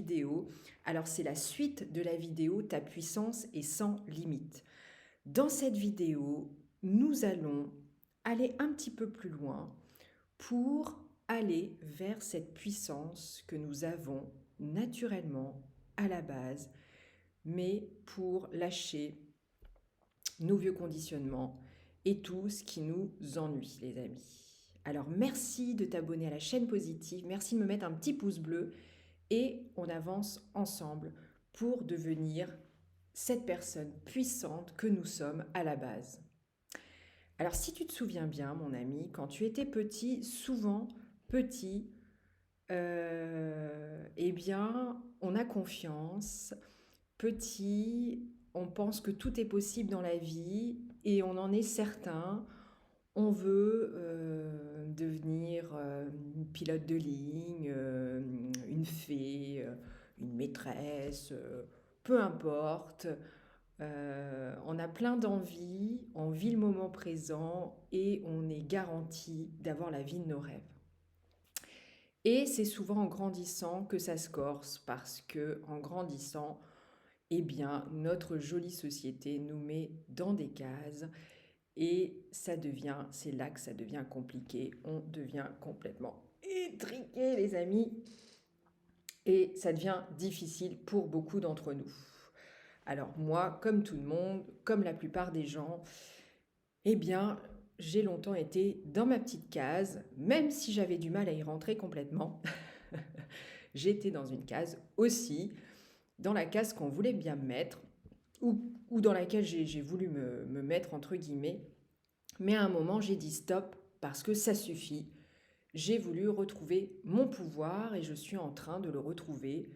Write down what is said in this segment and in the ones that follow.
vidéo. Alors c'est la suite de la vidéo Ta puissance est sans limite. Dans cette vidéo, nous allons aller un petit peu plus loin pour aller vers cette puissance que nous avons naturellement à la base, mais pour lâcher nos vieux conditionnements et tout ce qui nous ennuie, les amis. Alors merci de t'abonner à la chaîne Positive, merci de me mettre un petit pouce bleu et on avance ensemble pour devenir cette personne puissante que nous sommes à la base. Alors si tu te souviens bien, mon ami, quand tu étais petit, souvent petit, eh bien, on a confiance. Petit, on pense que tout est possible dans la vie et on en est certain. On veut devenir une pilote de ligne, une fée, une maîtresse, peu importe. On a plein d'envies, on vit le moment présent et on est garanti d'avoir la vie de nos rêves. Et c'est souvent en grandissant que ça se corse parce que en grandissant, eh bien, notre jolie société nous met dans des cases et c'est là que ça devient compliqué. On devient complètement étriqué, les amis, et ça devient difficile pour beaucoup d'entre nous. Alors moi, comme tout le monde, comme la plupart des gens, eh bien, j'ai longtemps été dans ma petite case, même si j'avais du mal à y rentrer complètement. J'étais dans une case aussi, dans la case qu'on voulait bien me mettre, ou dans laquelle j'ai voulu me mettre entre guillemets. Mais à un moment, j'ai dit stop, parce que ça suffit. J'ai voulu retrouver mon pouvoir et je suis en train de le retrouver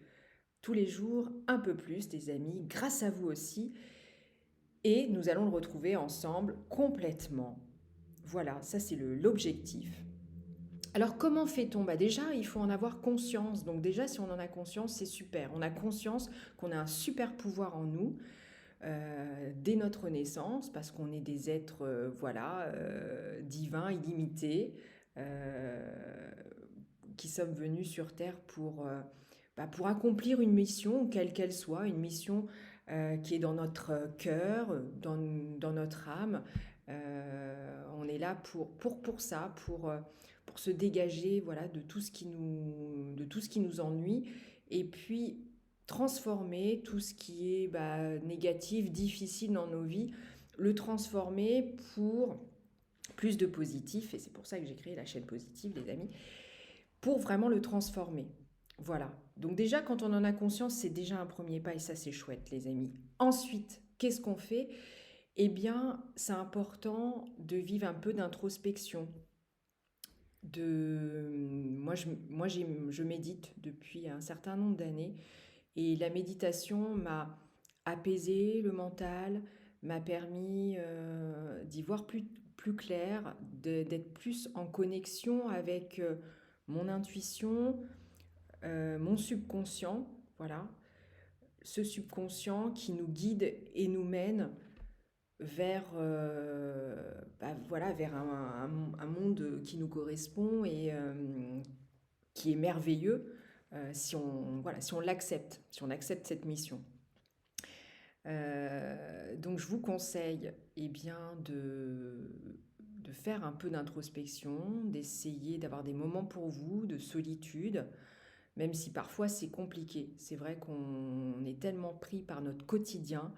tous les jours un peu plus, les amis, grâce à vous aussi. Et nous allons le retrouver ensemble complètement. Voilà, ça c'est l'objectif. Alors comment fait-on? Déjà, il faut en avoir conscience. Donc déjà, si on en a conscience, c'est super. On a conscience qu'on a un super pouvoir en nous dès notre naissance, parce qu'on est des êtres divins, illimités, euh, qui sommes venus sur Terre pour accomplir une mission, quelle qu'elle soit, une mission qui est dans notre cœur, dans notre âme. On est là pour ça, pour se dégager voilà, de tout ce qui nous ennuie, et puis transformer tout ce qui est négatif, difficile dans nos vies, le transformer pour plus de positif, et c'est pour ça que j'ai créé la chaîne Positive, les amis, pour vraiment le transformer. Voilà. Donc déjà, quand on en a conscience, c'est déjà un premier pas et ça, c'est chouette, les amis. Ensuite, qu'est-ce qu'on fait? Eh bien, c'est important de vivre un peu d'introspection. Je médite depuis un certain nombre d'années et la méditation m'a apaisé le mental, m'a permis d'y voir plus clair, d'être plus en connexion avec mon intuition, mon subconscient, voilà, ce subconscient qui nous guide et nous mène vers, vers un monde qui nous correspond et qui est merveilleux si on l'accepte, si on accepte cette mission. Donc je vous conseille bien, de faire un peu d'introspection, d'essayer d'avoir des moments pour vous, de solitude, même si parfois c'est compliqué. C'est vrai qu'on est tellement pris par notre quotidien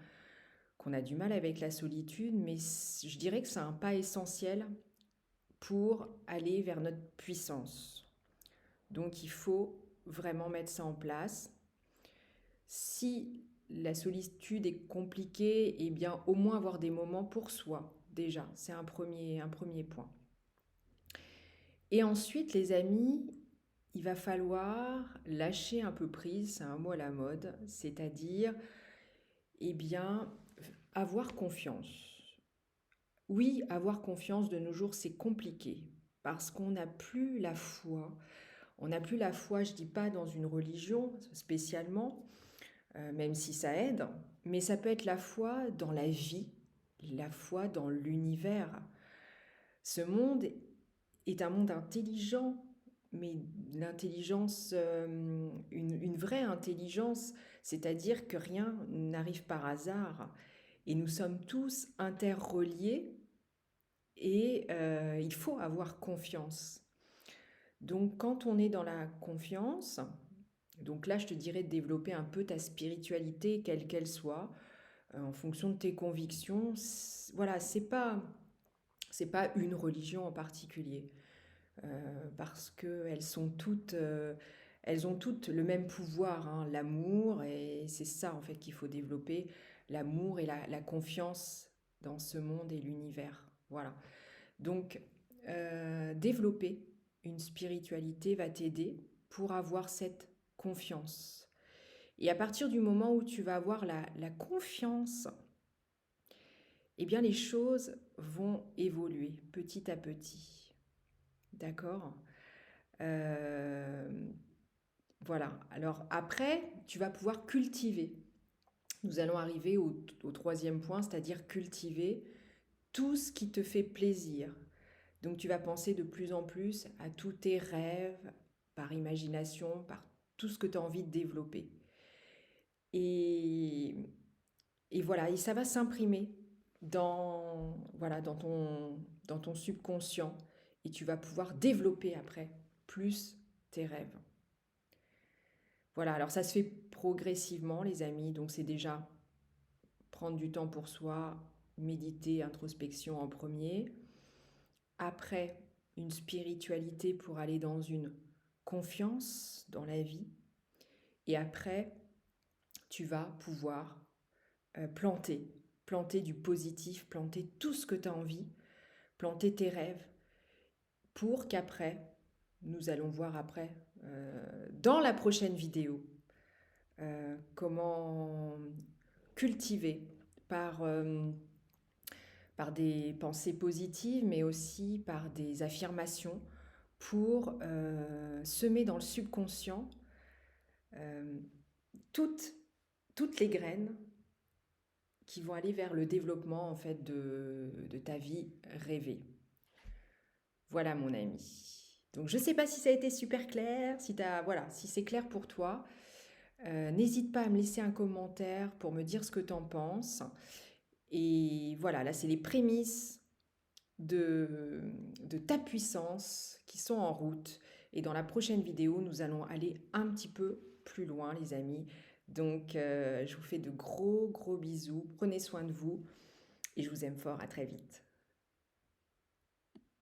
qu'on a du mal avec la solitude, mais je dirais que c'est un pas essentiel pour aller vers notre puissance. Donc il faut vraiment mettre ça en place. Si la solitude est compliquée, eh bien au moins avoir des moments pour soi, déjà, c'est un premier point. Et ensuite, les amis, il va falloir lâcher un peu prise, c'est un mot à la mode, c'est-à-dire, avoir confiance. Oui, avoir confiance de nos jours, c'est compliqué parce qu'on n'a plus la foi. On n'a plus la foi, je ne dis pas dans une religion spécialement, même si ça aide, mais ça peut être la foi dans la vie, la foi dans l'univers. Ce monde est un monde intelligent, mais l'intelligence, une vraie intelligence, c'est-à-dire que rien n'arrive par hasard et nous sommes tous interreliés et il faut avoir confiance. Donc quand on est dans la confiance, donc là je te dirais de développer un peu ta spiritualité, quelle qu'elle soit, en fonction de tes convictions. Voilà, c'est pas une religion en particulier, parce qu'elles sont toutes, elles ont toutes le même pouvoir, hein, l'amour, et c'est ça en fait qu'il faut développer, l'amour et la confiance dans ce monde et l'univers. Voilà. Donc, développer une spiritualité va t'aider pour avoir cette confiance. Et à partir du moment où tu vas avoir la confiance, eh bien les choses vont évoluer petit à petit. D'accord. Euh, Voilà. Alors après, tu vas pouvoir cultiver. Nous allons arriver au troisième point, c'est-à-dire cultiver tout ce qui te fait plaisir. Donc tu vas penser de plus en plus à tous tes rêves, par imagination, par tout ce que tu as envie de développer. Et, et voilà, et ça va s'imprimer voilà, dans ton subconscient. Et tu vas pouvoir développer après plus tes rêves. Voilà, alors ça se fait progressivement, les amis. Donc c'est déjà prendre du temps pour soi, méditer, introspection en premier. Après, une spiritualité pour aller dans une confiance dans la vie. Et après, tu vas pouvoir planter du positif, planter tout ce que tu as envie, planter tes rêves, pour qu'après, nous allons voir après, dans la prochaine vidéo, comment cultiver par, par des pensées positives, mais aussi par des affirmations pour semer dans le subconscient euh, toutes, toutes les graines qui vont aller vers le développement en fait de ta vie rêvée. Voilà mon ami. Donc je ne sais pas si ça a été super clair, voilà, si c'est clair pour toi. N'hésite pas à me laisser un commentaire pour me dire ce que tu en penses. Et voilà, là c'est les prémices de ta puissance qui sont en route. Et dans la prochaine vidéo, nous allons aller un petit peu plus loin, les amis. Donc, je vous fais de gros, gros bisous. Prenez soin de vous et je vous aime fort. À très vite.